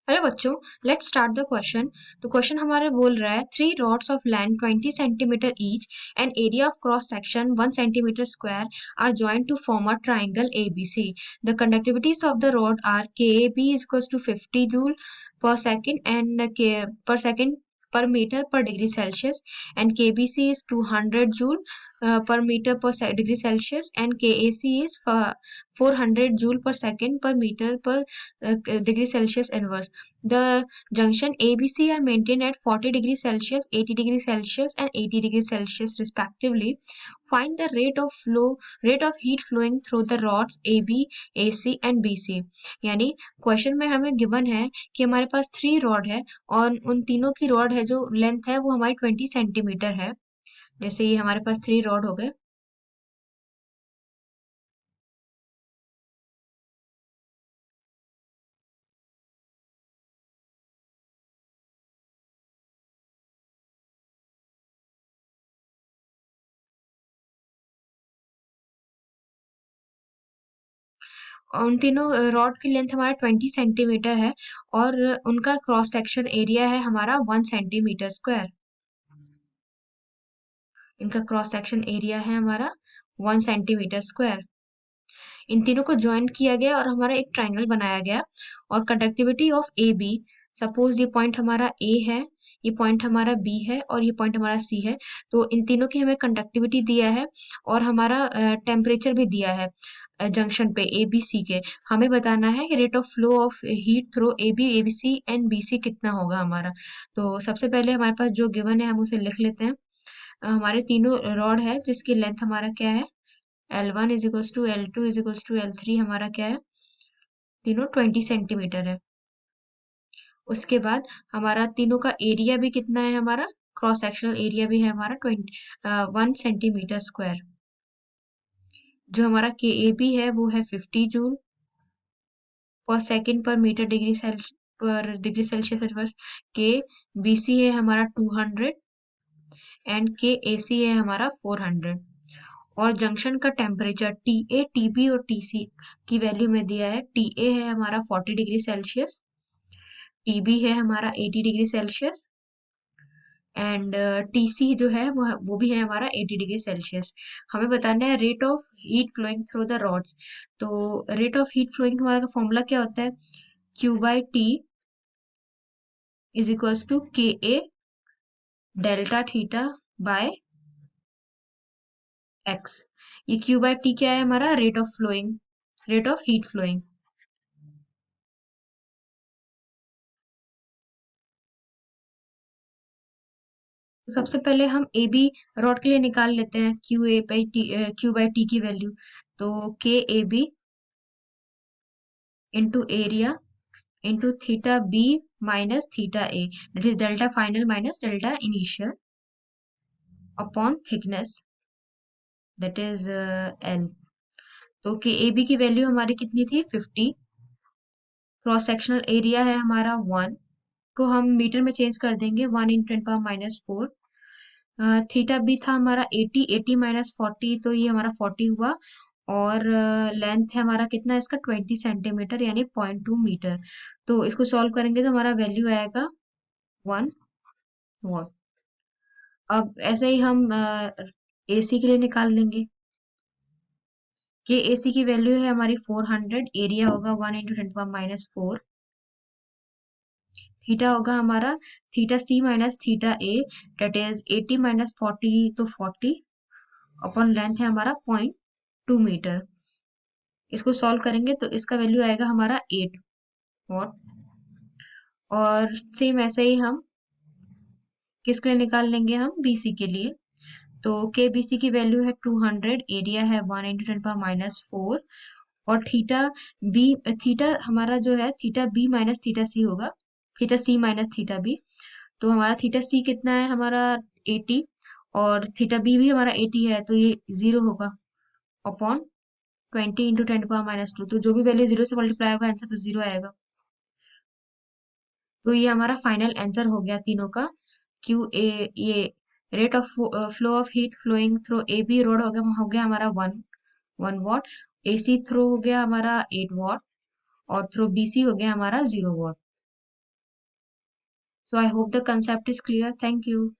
Hello बच्चों, let's start the question. तो question हमारे बोल रहा है 3 rods of length 20 centimeter each and area of cross section 1 centimeter square are joined to form a triangle ABC. The conductivities of the rod are KAB is equals to 50 joule per second and K per second per meter per degree Celsius, and KBC is 200 joule per meter per degree Celsius, and KAC is 400 joule per second per meter per degree Celsius inverse. The junction ABC are maintained at 40 degrees Celsius, 80 degrees Celsius, and 80 degrees Celsius respectively. Find the rate of heat flowing through the rods AB, AC and BC. यानी question में हमें given है कि हमारे पास 3 rod है और उन तीनों की रॉड है जो लेंथ है वो हमारी 20 सेंटीमीटर है। जैसे ये हमारे पास 3 रॉड हो गए और उन तीनों रॉड की लेंथ हमारा 20 सेंटीमीटर है और उनका क्रॉस सेक्शन एरिया है हमारा 1 सेंटीमीटर स्क्वायर। इनका क्रॉस सेक्शन एरिया है हमारा 1 सेंटीमीटर स्क्वायर। इन तीनों को ज्वाइन किया गया और हमारा एक ट्राइंगल बनाया गया। और conductivity of A B, suppose ये पॉइंट हमारा ए है, ये पॉइंट हमारा बी है और ये पॉइंट हमारा सी है। तो इन तीनों की हमें कंडक्टिविटी दिया है और हमारा टेम्परेचर भी दिया है जंक्शन पे ए बी सी के। हमें बताना है कि rate of flow of heat through A B C and B C कितना होगा हमारा। तो सबसे पहले हमारे पास जो गिवन है हम उसे लिख लेते हैं। हमारे तीनों रॉड है जिसकी लेंथ हमारा क्या है, L1 is equals to L2 is equals to L3 हमारा क्या है, तीनों 20 सेंटीमीटर है। उसके बाद हमारा तीनों का एरिया भी कितना है, हमारा क्रॉस सेक्शनल एरिया भी है हमारा 1 सेंटीमीटर स्क्वायर। जो हमारा के ए बी है वो है 50 जूल पर सेकेंड पर डिग्री सेल्सियस इनवर्स। के बी सी है हमारा 200 एंड के ए सी है हमारा 400। और जंक्शन का temperature T A T B और टी सी की वैल्यू में दिया है। टी ए है हमारा 40 डिग्री सेल्सियस, टी बी है हमारा 80 degree Celsius and T C जो है वो भी है हमारा 80 डिग्री सेल्सियस। हमें बताना है rate of heat flowing through the rods. तो रेट ऑफ हीट फ्लोइंग हमारा का फॉर्मूला क्या होता है, Q by T is equals to K A delta theta by x. ये क्यू बाई टी क्या है, हमारा rate of flowing, rate of heat flowing. तो सबसे पहले हम ए बी रॉड के लिए निकाल लेते हैं क्यू बाई टी की वैल्यू। तो K A B into area into theta B minus theta A, that is delta final minus delta initial upon thickness, that is L. तो के ए बी की value हमारी कितनी थी, 50। Cross sectional area है हमारा 1 को हम मीटर में चेंज कर देंगे, 1 × 10⁻⁴। थीटा बी था हमारा 80, 80 माइनस 40 तो ये हमारा 40 हुआ। और लेंथ है हमारा कितना इसका, 20 सेंटीमीटर यानी 0.2 मीटर। तो इसको सॉल्व करेंगे तो हमारा वैल्यू आएगा 1 वॉट। अब ऐसे ही हम एसी के लिए निकाल लेंगे। कि एसी की वैल्यू है हमारी 400, एरिया होगा 1 × 10⁻⁴। थीटा होगा हमारा theta C minus theta A, that is 80 माइनस 40 तो 40 अपॉन लेंथ है हमारा 0.2 मीटर। इसको सॉल्व करेंगे तो इसका वैल्यू आएगा हमारा 8 वॉट। और सेम ऐसे ही हम किसके लिए निकाल लेंगे, हम बीसी के लिए। तो के बी सी की वैल्यू है 200, एरिया है 1 × 10⁻⁴। और थीटा हमारा जो है थीटा बी माइनस थीटा सी होगा, theta C minus theta B. तो हमारा थीटा सी कितना है, हमारा 80 और थीटा बी भी हमारा 80 है तो ये 0 होगा अपॉन 20 × 10⁻²। तो जो भी वैल्यू 0 से मल्टीप्लाई होगा आंसर तो 0 आएगा। तो ये हमारा फाइनल आंसर हो गया तीनों का। क्यू ए ये rate of flow of heat flowing through A B rod हो गया हमारा 1 वॉट। एसी थ्रू हो गया हमारा 8 वॉट और थ्रू बीसी हो गया हमारा 0 what. So I hope the concept is clear. Thank you.